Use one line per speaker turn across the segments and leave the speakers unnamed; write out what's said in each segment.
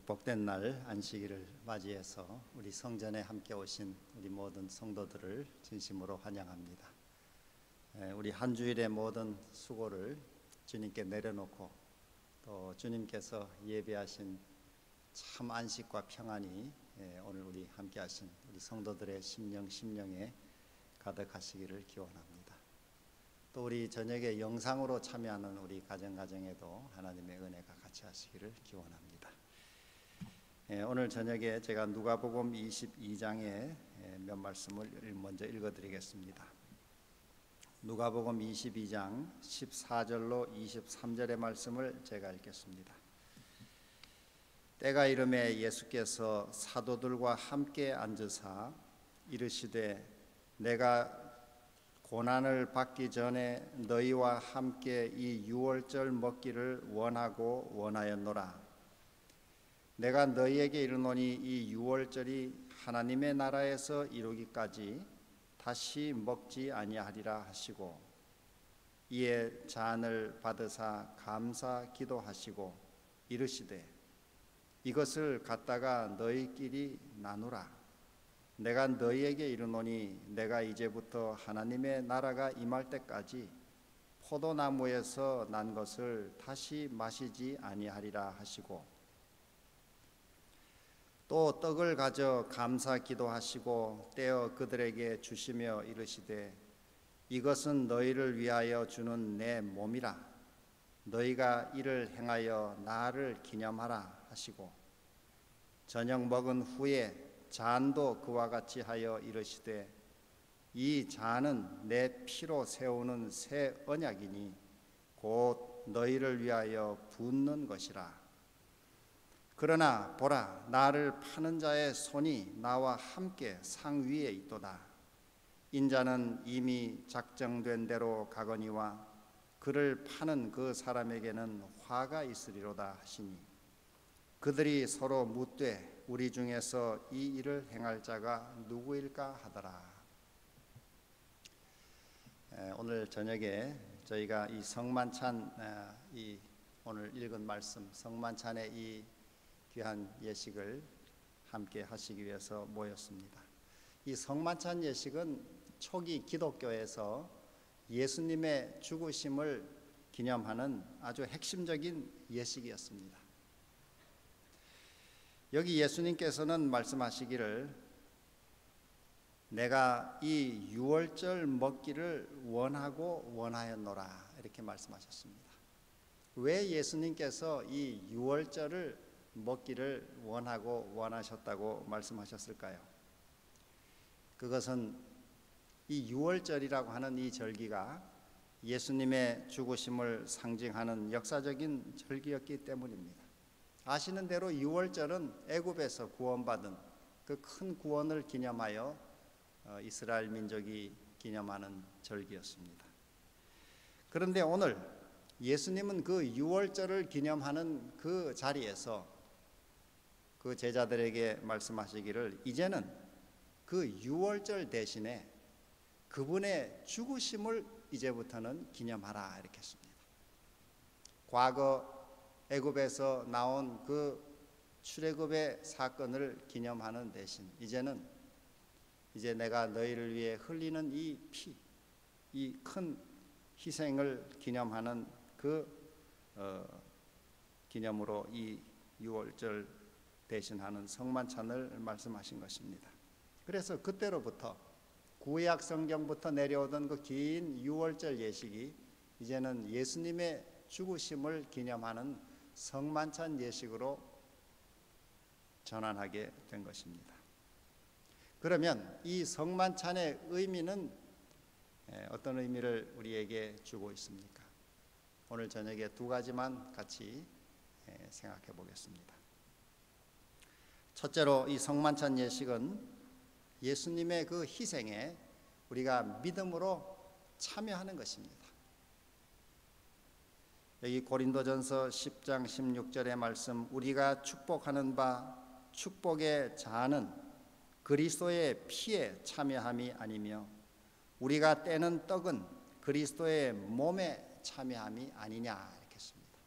복된 날 안식일을 맞이해서 우리 성전에 함께 오신 우리 모든 성도들을 진심으로 환영합니다. 우리 한 주일의 모든 수고를 주님께 내려놓고 또 주님께서 예배하신 참 안식과 평안이 오늘 우리 함께 하신 우리 성도들의 심령에 가득하시기를 기원합니다. 또 우리 저녁에 영상으로 참여하는 우리 가정에도 하나님의 은혜가 같이 하시기를 기원합니다. 오늘 저녁에 제가 누가복음 22장의 몇 말씀을 먼저 읽어드리겠습니다. 누가복음 22장 14절로 23절의 말씀을 제가 읽겠습니다. 때가 이르매 예수께서 사도들과 함께 앉으사 이르시되 내가 고난을 받기 전에 너희와 함께 이 유월절 먹기를 원하였노라. 내가 너희에게 이르노니 이 유월절이 하나님의 나라에서 이루기까지 다시 먹지 아니하리라 하시고 이에 잔을 받으사 감사 기도하시고 이르시되 이것을 갖다가 너희끼리 나누라. 내가 너희에게 이르노니 내가 이제부터 하나님의 나라가 임할 때까지 포도나무에서 난 것을 다시 마시지 아니하리라 하시고 또 떡을 가져 감사 기도하시고 떼어 그들에게 주시며 이르시되 이것은 너희를 위하여 주는 내 몸이라. 너희가 이를 행하여 나를 기념하라 하시고 저녁 먹은 후에 잔도 그와 같이 하여 이르시되 이 잔은 내 피로 세우는 새 언약이니 곧 너희를 위하여 붓는 것이라. 그러나 보라, 나를 파는 자의 손이 나와 함께 상 위에 있도다. 인자는 이미 작정된 대로 가거니와 그를 파는 그 사람에게는 화가 있으리로다 하시니 그들이 서로 묻되 우리 중에서 이 일을 행할 자가 누구일까 하더라. 오늘 저녁에 저희가 이 성만찬 이 오늘 읽은 말씀 성만찬의 이 귀한 예식을 함께 하시기 위해서 모였습니다. 이 성만찬 예식은 초기 기독교에서 예수님의 죽으심을 기념하는 아주 핵심적인 예식이었습니다. 여기 예수님께서는 말씀하시기를 내가 이 유월절 먹기를 원하였노라 이렇게 말씀하셨습니다. 왜 예수님께서 이 유월절을 먹기를 원하셨다고 말씀하셨을까요? 그것은 이 유월절이라고 하는 이 절기가 예수님의 죽으심을 상징하는 역사적인 절기였기 때문입니다. 아시는 대로 유월절은 애굽에서 구원받은 그 큰 구원을 기념하여 이스라엘 민족이 기념하는 절기였습니다. 그런데 오늘 예수님은 그 유월절을 기념하는 그 자리에서 그 제자들에게 말씀하시기를 이제는 그 유월절 대신에 그분의 죽으심을 이제부터는 기념하라 이렇게 했습니다. 과거 애굽에서 나온 그 출애굽의 사건을 기념하는 대신 이제 내가 너희를 위해 흘리는 이 피, 이 큰 희생을 기념하는 그 기념으로 이 유월절 대신하는 성만찬을 말씀하신 것입니다. 그래서 그때로부터 구약 성경부터 내려오던 그 긴 유월절 예식이 이제는 예수님의 죽으심을 기념하는 성만찬 예식으로 전환하게 된 것입니다. 그러면 이 성만찬의 의미는 어떤 의미를 우리에게 주고 있습니까? 오늘 저녁에 두 가지만 같이 생각해 보겠습니다. 첫째로 이 성만찬 예식은 예수님의 그 희생에 우리가 믿음으로 참여하는 것입니다. 여기 고린도전서 10장 16절의 말씀 우리가 축복하는 바 축복의 자는 그리스도의 피에 참여함이 아니며 우리가 떼는 떡은 그리스도의 몸에 참여함이 아니냐 이렇게 했습니다.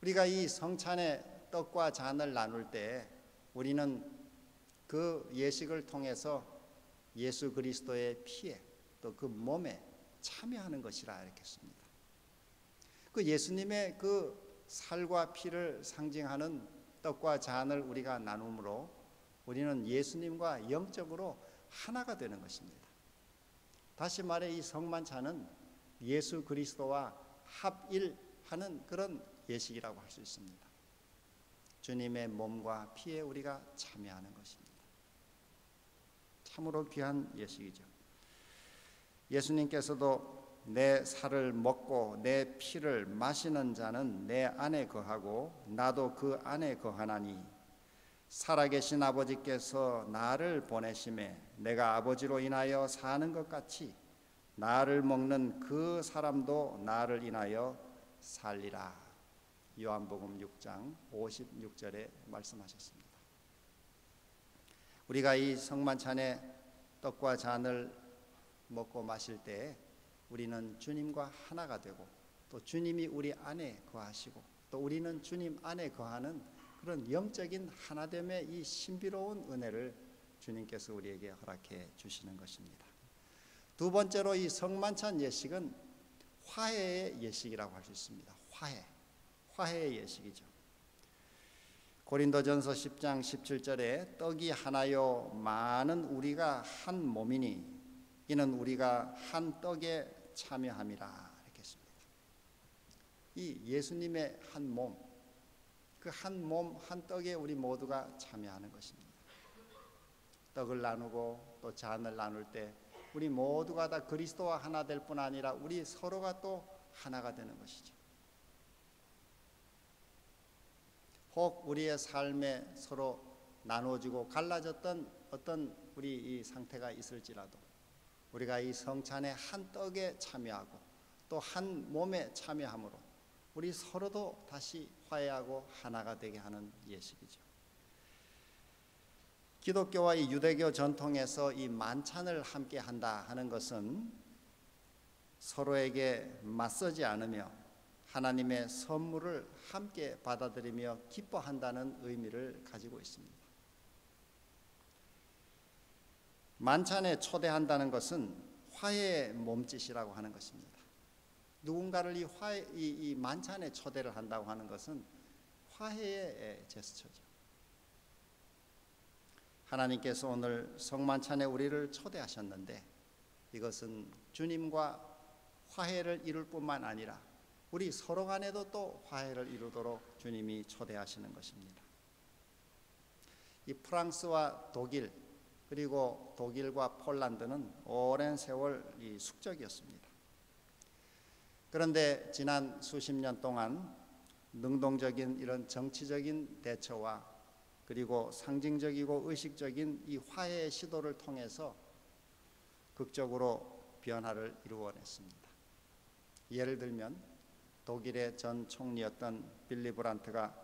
우리가 이 성찬에 떡과 잔을 나눌 때 우리는 그 예식을 통해서 예수 그리스도의 피에 또 그 몸에 참여하는 것이라 이렇게 했습니다. 그 예수님의 그 살과 피를 상징하는 떡과 잔을 우리가 나눔으로 우리는 예수님과 영적으로 하나가 되는 것입니다. 다시 말해 이 성만찬은 예수 그리스도와 합일하는 그런 예식이라고 할 수 있습니다. 주님의 몸과 피에 우리가 참여하는 것입니다. 참으로 귀한 예식이죠. 예수님께서도 내 살을 먹고 내 피를 마시는 자는 내 안에 거하고 나도 그 안에 거하나니 살아계신 아버지께서 나를 보내심에 내가 아버지로 인하여 사는 것 같이 나를 먹는 그 사람도 나를 인하여 살리라. 요한복음 6장 56절에 말씀하셨습니다. 우리가 이 성만찬의 떡과 잔을 먹고 마실 때 우리는 주님과 하나가 되고 또 주님이 우리 안에 거하시고 또 우리는 주님 안에 거하는 그런 영적인 하나됨의 이 신비로운 은혜를 주님께서 우리에게 허락해 주시는 것입니다. 두 번째로 이 성만찬 예식은 화해의 예식이라고 할 수 있습니다. 화해의 예식이죠. 고린도전서 10장 17절에 떡이 하나요 많은 우리가 한 몸이니 이는 우리가 한 떡에 참여함이라 이렇게 했습니다. 이 예수님의 한 몸, 그 한 몸, 한 떡에 우리 모두가 참여하는 것입니다. 떡을 나누고 또 잔을 나눌 때 우리 모두가 다 그리스도와 하나 될 뿐 아니라 우리 서로가 또 하나가 되는 것이죠. 혹 우리의 삶에 서로 나눠지고 갈라졌던 어떤 우리 이 상태가 있을지라도 우리가 이 성찬의 한 떡에 참여하고 또 한 몸에 참여함으로 우리 서로도 다시 화해하고 하나가 되게 하는 예식이죠. 기독교와 이 유대교 전통에서 이 만찬을 함께 한다 하는 것은 서로에게 맞서지 않으며 하나님의 선물을 함께 받아들이며 기뻐한다는 의미를 가지고 있습니다. 만찬에 초대한다는 것은 화해의 몸짓이라고 하는 것입니다. 누군가를 이 만찬에 초대를 한다고 하는 것은 화해의 제스처죠. 하나님께서 오늘 성만찬에 우리를 초대하셨는데 이것은 주님과 화해를 이룰 뿐만 아니라 우리 서로 간에도 또 화해를 이루도록 주님이 초대하시는 것입니다. 이 프랑스와 독일 그리고 독일과 폴란드는 오랜 세월 이 숙적이었습니다. 그런데 지난 수십 년 동안 능동적인 이런 정치적인 대처와 그리고 상징적이고 의식적인 이 화해의 시도를 통해서 극적으로 변화를 이루어냈습니다. 예를 들면 독일의 전 총리였던 빌리 브란트가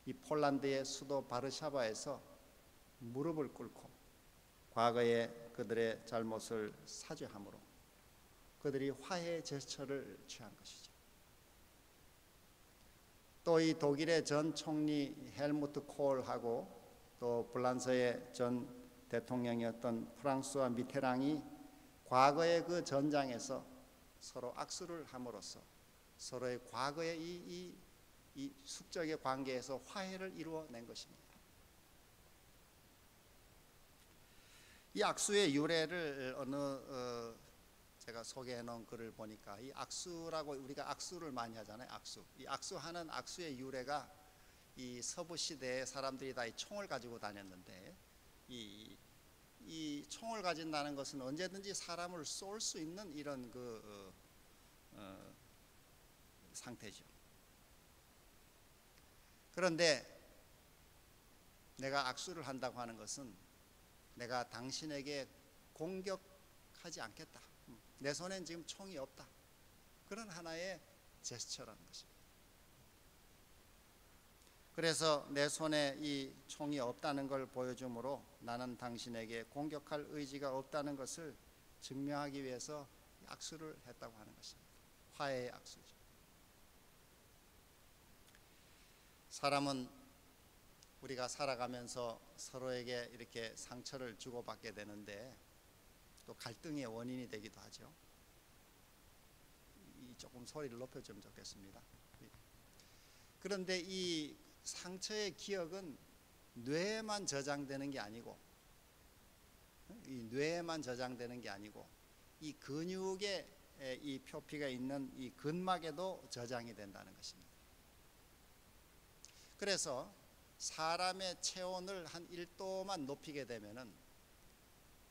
이 폴란드의 수도 바르샤바에서 무릎을 꿇고 과거의 그들의 잘못을 사죄함으로 그들이 화해의 제스처를 취한 것이죠. 또 이 독일의 전 총리 헬무트 콜하고 또 프랑스의 전 대통령이었던 프랑스와 미테랑이 과거의 그 전장에서 서로 악수를 함으로써 서로의 과거의 이 숙적의 관계에서 화해를 이루어낸 것입니다. 이 악수의 유래를 제가 소개해 놓은 글을 보니까 이 악수라고 우리가 악수를 많이 하잖아요. 이 악수하는 악수의 유래가 이 서부 시대에 사람들이 다 이 총을 가지고 다녔는데 이 총을 가진다는 것은 언제든지 사람을 쏠 수 있는 이런 상태죠. 그런데 내가 악수를 한다고 하는 것은 내가 당신에게 공격하지 않겠다. 내 손엔 지금 총이 없다. 그런 하나의 제스처라는 것입니다. 그래서 내 손에 이 총이 없다는 걸 보여주므로 나는 당신에게 공격할 의지가 없다는 것을 증명하기 위해서 악수를 했다고 하는 것입니다. 화해의 악수죠. 사람은 우리가 살아가면서 서로에게 이렇게 상처를 주고받게 되는데 또 갈등의 원인이 되기도 하죠. 조금 소리를 높여주면 좋겠습니다. 그런데 이 상처의 기억은 뇌에만 저장되는 게 아니고, 이 뇌에만 저장되는 게 아니고, 이 근육에 이 표피가 있는 이 근막에도 저장이 된다는 것입니다. 그래서 사람의 체온을 한 1도만 높이게 되면은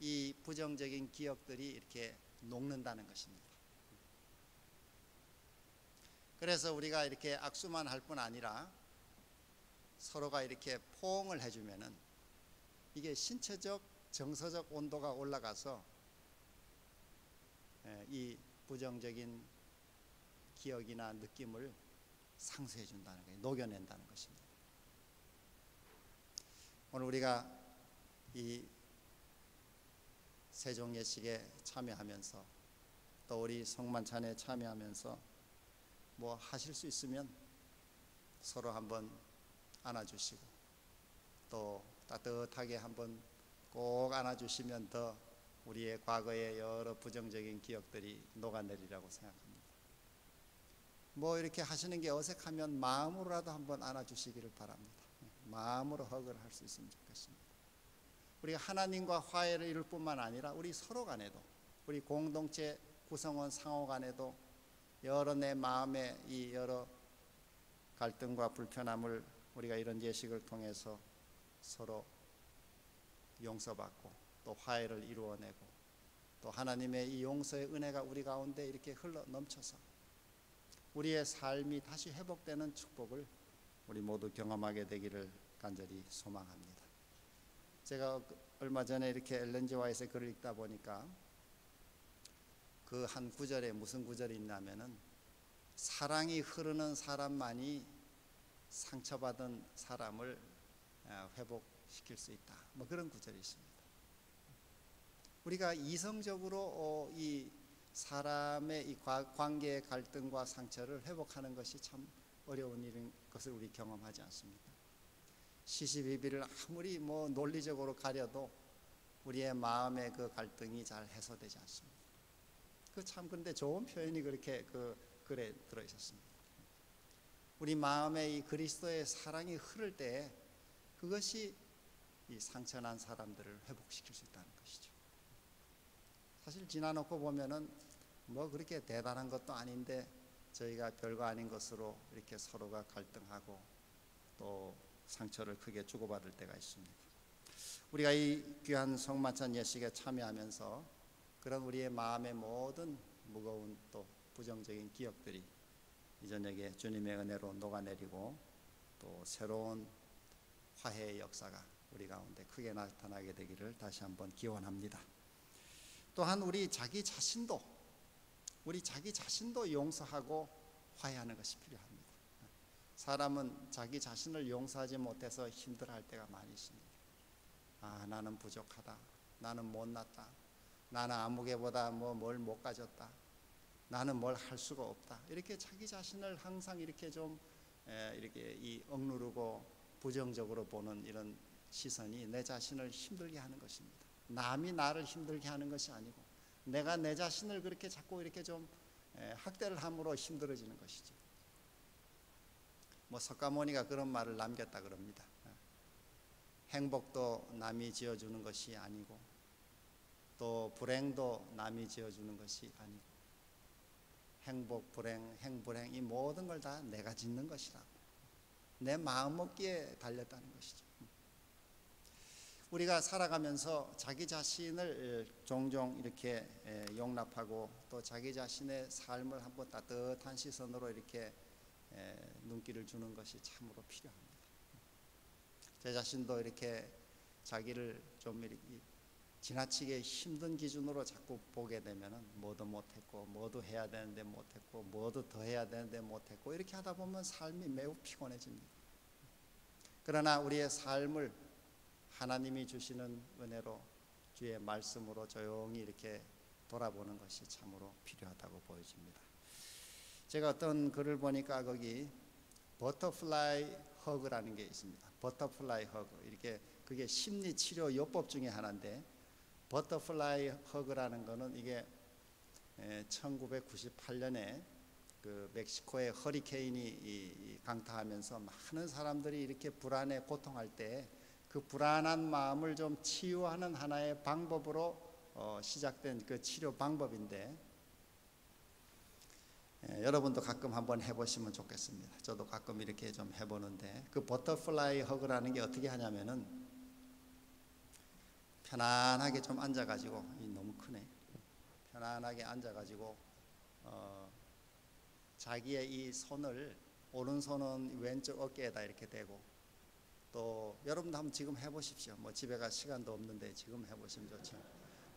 이 부정적인 기억들이 이렇게 녹는다는 것입니다. 그래서 우리가 이렇게 악수만 할 뿐 아니라 서로가 이렇게 포옹을 해주면은 이게 신체적, 정서적 온도가 올라가서 이 부정적인 기억이나 느낌을 상쇄해 준다는 거예요. 녹여낸다는 것입니다. 오늘 우리가 이 세종예식에 참여하면서 또 우리 성만찬에 참여하면서 뭐 하실 수 있으면 서로 한번 안아주시고 또 따뜻하게 한번 꼭 안아주시면 더 우리의 과거의 여러 부정적인 기억들이 녹아내리라고 생각합니다. 뭐 이렇게 하시는 게 어색하면 마음으로라도 한번 안아주시기를 바랍니다. 마음으로 허그를 할 수 있으면 좋겠습니다. 우리가 하나님과 화해를 이룰 뿐만 아니라 우리 서로 간에도, 우리 공동체 구성원 상호 간에도 여러 내 마음의 이 여러 갈등과 불편함을 우리가 이런 예식을 통해서 서로 용서받고 또 화해를 이루어내고 또 하나님의 이 용서의 은혜가 우리 가운데 이렇게 흘러 넘쳐서 우리의 삶이 다시 회복되는 축복을 우리 모두 경험하게 되기를 간절히 소망합니다. 제가 얼마 전에 이렇게 엘렌 G 화이트의 글을 읽다 보니까 그 한 구절에 무슨 구절이 있냐면은 사랑이 흐르는 사람만이 상처받은 사람을 회복시킬 수 있다. 뭐 그런 구절이 있습니다. 우리가 이성적으로 이 사람의 이 관계의 갈등과 상처를 회복하는 것이 참 어려운 일인 것을 우리 경험하지 않습니까? 시시비비를 아무리 뭐 논리적으로 가려도 우리의 마음의 그 갈등이 잘 해소되지 않습니다. 그 참 근데 좋은 표현이 그렇게 그 글에 들어 있었습니다. 우리 마음에 이 그리스도의 사랑이 흐를 때 그것이 이 상처난 사람들을 회복시킬 수 있다는 것이죠. 사실 지나놓고 보면은 뭐 그렇게 대단한 것도 아닌데 저희가 별거 아닌 것으로 이렇게 서로가 갈등하고 또 상처를 크게 주고받을 때가 있습니다. 우리가 이 귀한 성만찬 예식에 참여하면서 그런 우리의 마음의 모든 무거운 또 부정적인 기억들이 이 저녁에 주님의 은혜로 녹아내리고 또 새로운 화해의 역사가 우리 가운데 크게 나타나게 되기를 다시 한번 기원합니다. 또한 우리 자기 자신도 용서하고 화해하는 것이 필요합니다. 사람은 자기 자신을 용서하지 못해서 힘들어할 때가 많이 있습니다. 아, 나는 부족하다. 나는 못났다. 나는 아무개보다 뭘 못 가졌다. 나는 뭘 할 수가 없다. 이렇게 자기 자신을 항상 이렇게 좀 이렇게 이 억누르고 부정적으로 보는 이런 시선이 내 자신을 힘들게 하는 것입니다. 남이 나를 힘들게 하는 것이 아니고 내가 내 자신을 그렇게 자꾸 이렇게 좀 학대를 함으로 힘들어지는 것이죠. 뭐 석가모니가 그런 말을 남겼다 그럽니다. 행복도 남이 지어주는 것이 아니고 또 불행도 남이 지어주는 것이 아니고 행복, 불행, 행불행 이 모든 걸 다 내가 짓는 것이라고 내 마음먹기에 달렸다는 것이죠. 우리가 살아가면서 자기 자신을 종종 이렇게 용납하고 또 자기 자신의 삶을 한번 따뜻한 시선으로 이렇게 눈길을 주는 것이 참으로 필요합니다. 제 자신도 이렇게 자기를 좀 이렇게 지나치게 힘든 기준으로 자꾸 보게 되면은 뭐도 못했고 뭐도 해야 되는데 못했고 뭐도 더 해야 되는데 못했고 이렇게 하다 보면 삶이 매우 피곤해집니다. 그러나 우리의 삶을 하나님이 주시는 은혜로 주의 말씀으로 조용히 이렇게 돌아보는 것이 참으로 필요하다고 보여집니다. 제가 어떤 글을 보니까 거기 버터플라이 허그라는 게 있습니다. 버터플라이 허그, 이렇게 그게 심리 치료 요법 중에 하나인데, 버터플라이 허그라는 거는 이게 1998년에 그 멕시코의 허리케인이 강타하면서 많은 사람들이 이렇게 불안에 고통할 때 그 불안한 마음을 좀 치유하는 하나의 방법으로 시작된 그 치료 방법인데, 여러분도 가끔 한번 해보시면 좋겠습니다. 저도 가끔 이렇게 좀 해보는데, 그 버터플라이 허그라는 게 어떻게 하냐면은 편안하게 좀 앉아가지고, 너무 크네. 편안하게 앉아가지고 자기의 이 손을, 오른손은 왼쪽 어깨에다 이렇게 대고, 또 여러분도 한번 지금 해보십시오. 뭐 집에 갈 시간도 없는데 지금 해보시면 좋죠.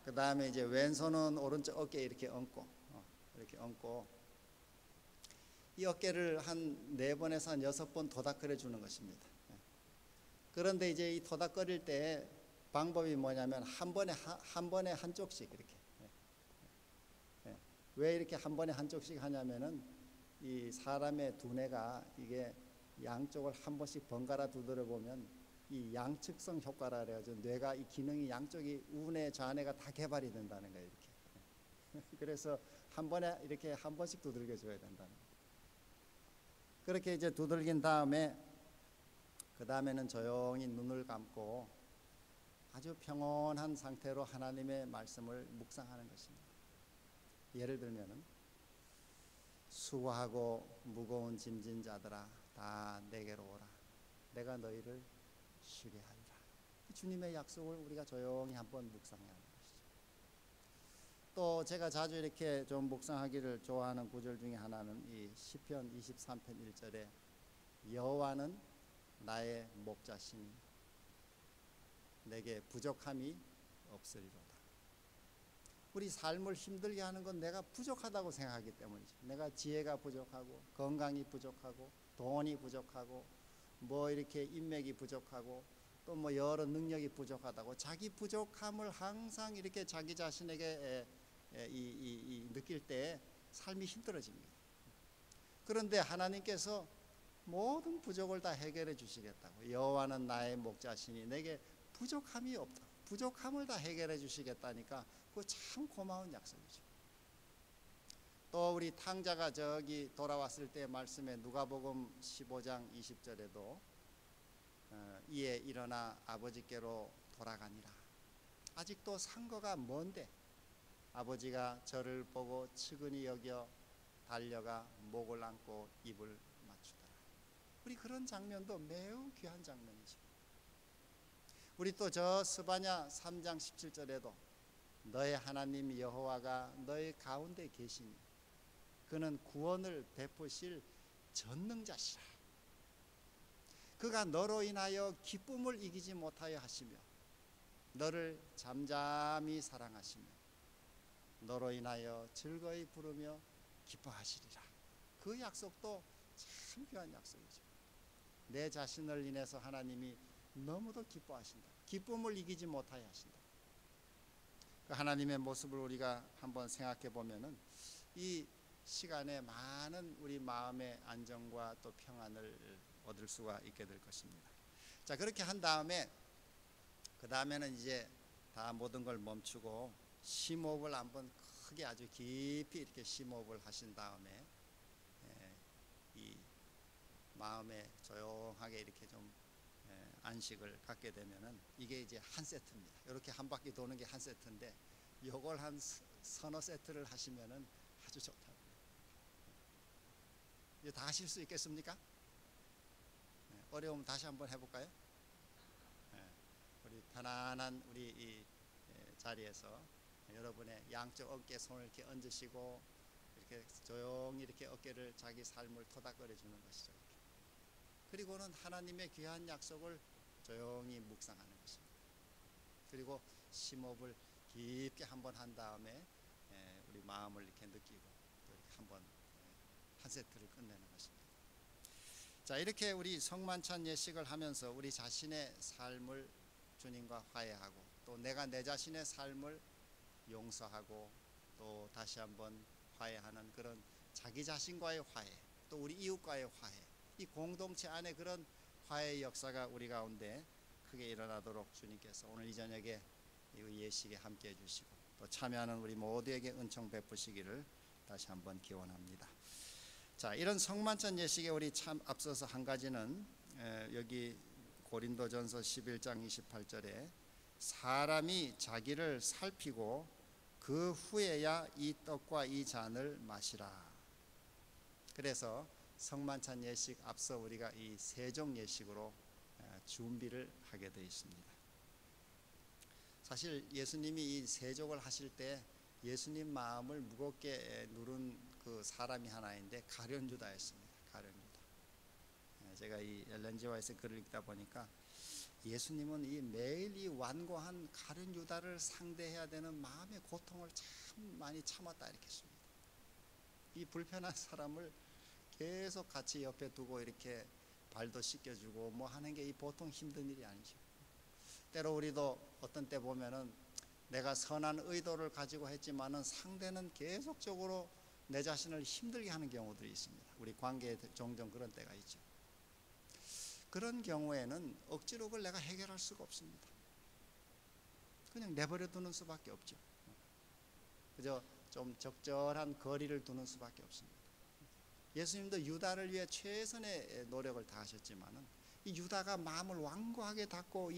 그 다음에 이제 왼손은 오른쪽 어깨에 이렇게 얹고, 이렇게 얹고, 이 어깨를 한 4번에서 한 6번 도닥거려 주는 것입니다. 그런데 이제 이 도닥거릴 때 방법이 뭐냐면 한 번에 한쪽씩 이렇게. 왜 이렇게 한 번에 한쪽씩 하냐면은 이 사람의 두뇌가 이게 양쪽을 한 번씩 번갈아 두드려 보면 이 양측성 효과라 그래가지고 뇌가 이 기능이 양쪽이 우뇌 좌뇌가 다 개발이 된다는 거예요. 이렇게. 그래서 한 번에 이렇게 한 번씩 두들겨 줘야 된다는 거예요. 그렇게 이제 두들긴 다음에 그 다음에는 조용히 눈을 감고 아주 평온한 상태로 하나님의 말씀을 묵상하는 것입니다. 예를 들면은 수고하고 무거운 짐진 자들아 다 내게로 오라. 내가 너희를 쉬게 하리라. 주님의 약속을 우리가 조용히 한번 묵상해야 하는 것이죠. 또 제가 자주 이렇게 좀 묵상하기를 좋아하는 구절 중에 하나는 이 시편 23편 1절에 여호와는 나의 목자시니 내게 부족함이 없으리로다. 우리 삶을 힘들게 하는 건 내가 부족하다고 생각하기 때문이죠. 내가 지혜가 부족하고 건강이 부족하고 돈이 부족하고 뭐 이렇게 인맥이 부족하고 또 뭐 여러 능력이 부족하다고 자기 부족함을 항상 이렇게 자기 자신에게 느낄 때 삶이 힘들어집니다. 그런데 하나님께서 모든 부족을 다 해결해 주시겠다고, 여호와는 나의 목자시니 내게 부족함이 없다, 부족함을 다 해결해 주시겠다니까 그거 참 고마운 약속이죠. 또 우리 탕자가 저기 돌아왔을 때 말씀에 누가복음 15장 20절에도 이에 일어나 아버지께로 돌아가니라. 아직도 상거가 먼데 아버지가 저를 보고 측은히 여겨 달려가 목을 안고 입을 맞추더라. 우리 그런 장면도 매우 귀한 장면이죠. 우리 또 저 스바냐 3장 17절에도 너의 하나님 여호와가 너의 가운데 계시니 그는 구원을 베푸실 전능자시라. 그가 너로 인하여 기쁨을 이기지 못하여 하시며 너를 잠잠히 사랑하시며 너로 인하여 즐거이 부르며 기뻐하시리라. 그 약속도 참 귀한 약속이죠. 내 자신을 인해서 하나님이 너무도 기뻐하신다. 기쁨을 이기지 못하여 하신다. 그 하나님의 모습을 우리가 한번 생각해 보면은 이 시간에 많은 우리 마음의 안정과 또 평안을 얻을 수가 있게 될 것입니다. 자, 그렇게 한 다음에 그 다음에는 이제 다 모든 걸 멈추고 심호흡을 한번 크게 아주 깊이 이렇게 심호흡을 하신 다음에 이 마음에 조용하게 이렇게 좀 안식을 갖게 되면은 이게 이제 한 세트입니다. 이렇게 한 바퀴 도는 게 한 세트인데 요걸 한 서너 세트를 하시면은 아주 좋다고요. 이제 다 하실 수 있겠습니까? 어려우면 다시 한번 해볼까요? 우리 편안한 우리 이 자리에서 여러분의 양쪽 어깨에 손을 이렇게 얹으시고 이렇게 조용히 이렇게 어깨를 자기 삶을 토닥거려 주는 것이죠. 그리고는 하나님의 귀한 약속을 조용히 묵상하는 것입니다. 그리고 심호흡을 깊게 한번 한 다음에 우리 마음을 이렇게 느끼고 또 이렇게 한번 한 세트를 끝내는 것입니다. 자, 이렇게 우리 성만찬 예식을 하면서 우리 자신의 삶을 주님과 화해하고 또 내가 내 자신의 삶을 용서하고 또 다시 한번 화해하는 그런 자기 자신과의 화해, 또 우리 이웃과의 화해, 이 공동체 안에 그런 화해의 역사가 우리 가운데 크게 일어나도록 주님께서 오늘 이 저녁에 이 예식에 함께 해주시고 또 참여하는 우리 모두에게 은총 베푸시기를 다시 한번 기원합니다. 자, 이런 성만찬 예식에 우리 참 앞서서 한 가지는 여기 고린도전서 11장 28절에 사람이 자기를 살피고 그 후에야 이 떡과 이 잔을 마시라. 그래서 성만찬 예식 앞서 우리가 이 세종 예식으로 준비를 하게 되어 있습니다. 사실 예수님이 이 세족을 하실 때 예수님 마음을 무겁게 누른 그 사람이 하나인데 가룟 유다였습니다. 가룟 유다. 제가 이 엘렌지 화이트의 글을 읽다 보니까 예수님은 이 매일 이 완고한 가룟 유다를 상대해야 되는 마음의 고통을 참 많이 참았다 이렇게 했습니다. 이 불편한 사람을 계속 같이 옆에 두고 이렇게 발도 씻겨주고 뭐 하는 게 이 보통 힘든 일이 아니죠. 때로 우리도 어떤 때 보면은 내가 선한 의도를 가지고 했지만은 상대는 계속적으로 내 자신을 힘들게 하는 경우들이 있습니다. 우리 관계에 종종 그런 때가 있죠. 그런 경우에는 억지로 그걸 내가 해결할 수가 없습니다. 그냥 내버려 두는 수밖에 없죠. 그저 좀 적절한 거리를 두는 수밖에 없습니다. 예수님도 유다를 위해 최선의 노력을 다하셨지만은 이 유다가 마음을 완고하게 닫고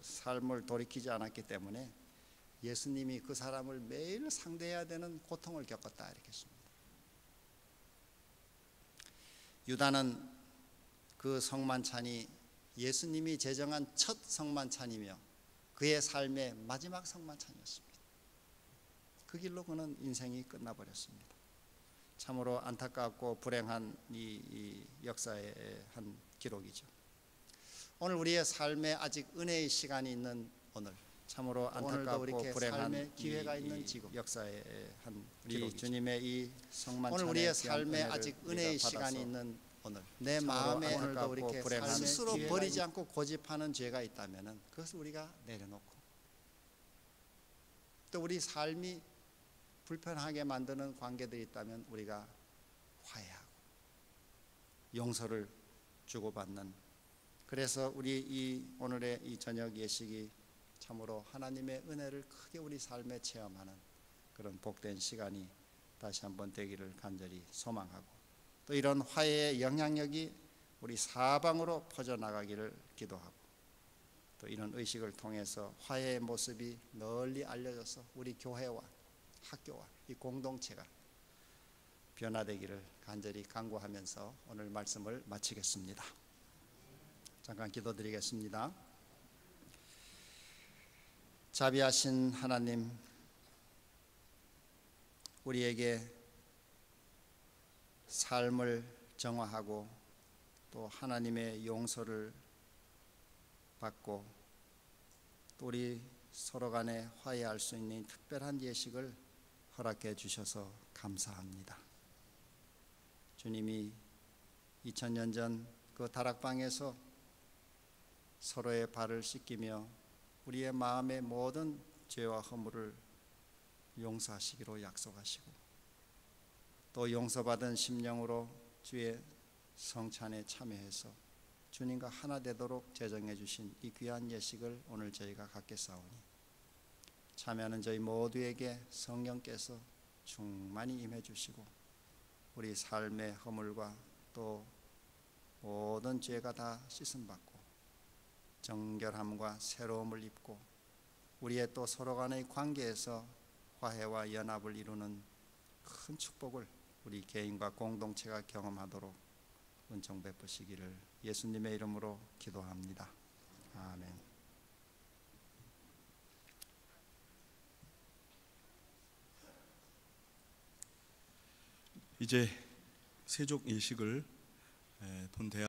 삶을 돌이키지 않았기 때문에 예수님이 그 사람을 매일 상대해야 되는 고통을 겪었다 이렇게 했습니다. 유다는 그 성만찬이 예수님이 제정한 첫 성만찬이며 그의 삶의 마지막 성만찬이었습니다. 그 길로 그는 인생이 끝나버렸습니다. 참으로 안타깝고 불행한 이 역사의 한 기록이죠. 오늘 우리의 삶에 아직 은혜의 시간이 있는 오늘, 참으로 안타깝고 불행한 기회가 있는 지금 역사의 한 기록이죠. 주님의 이 성만찬에 오늘 우리의 삶에 아직 은혜의 시간이 있는 오늘, 내 마음에 오늘도 이렇게 스스로 버리지 않고 고집하는 죄가 있다면은 그것을 우리가 내려놓고 또 우리 삶이 불편하게 만드는 관계들이 있다면 우리가 화해하고 용서를 주고받는, 그래서 우리 이 오늘의 이 저녁 예식이 참으로 하나님의 은혜를 크게 우리 삶에 체험하는 그런 복된 시간이 다시 한번 되기를 간절히 소망하고 또 이런 화해의 영향력이 우리 사방으로 퍼져나가기를 기도하고 또 이런 의식을 통해서 화해의 모습이 널리 알려져서 우리 교회와 학교와 이 공동체가 변화되기를 간절히 간구하면서 오늘 말씀을 마치겠습니다. 잠깐 기도드리겠습니다. 자비하신 하나님, 우리에게 삶을 정화하고 또 하나님의 용서를 받고 또 우리 서로 간에 화해할 수 있는 특별한 예식을 허락해 주셔서 감사합니다. 주님이 2000년 전 그 다락방에서 서로의 발을 씻기며 우리의 마음의 모든 죄와 허물을 용서하시기로 약속하시고 또 용서받은 심령으로 주의 성찬에 참여해서 주님과 하나 되도록 제정해 주신 이 귀한 예식을 오늘 저희가 갖겠사오니 참여하는 저희 모두에게 성령께서 충만히 임해 주시고 우리 삶의 허물과 또 모든 죄가 다 씻음받고 정결함과 새로움을 입고 우리의 또 서로 간의 관계에서 화해와 연합을 이루는 큰 축복을 우리 개인과 공동체가 경험하도록 은총 베푸시기를 예수님의 이름으로 기도합니다. 아멘.
이제 세족 예식을 본 대학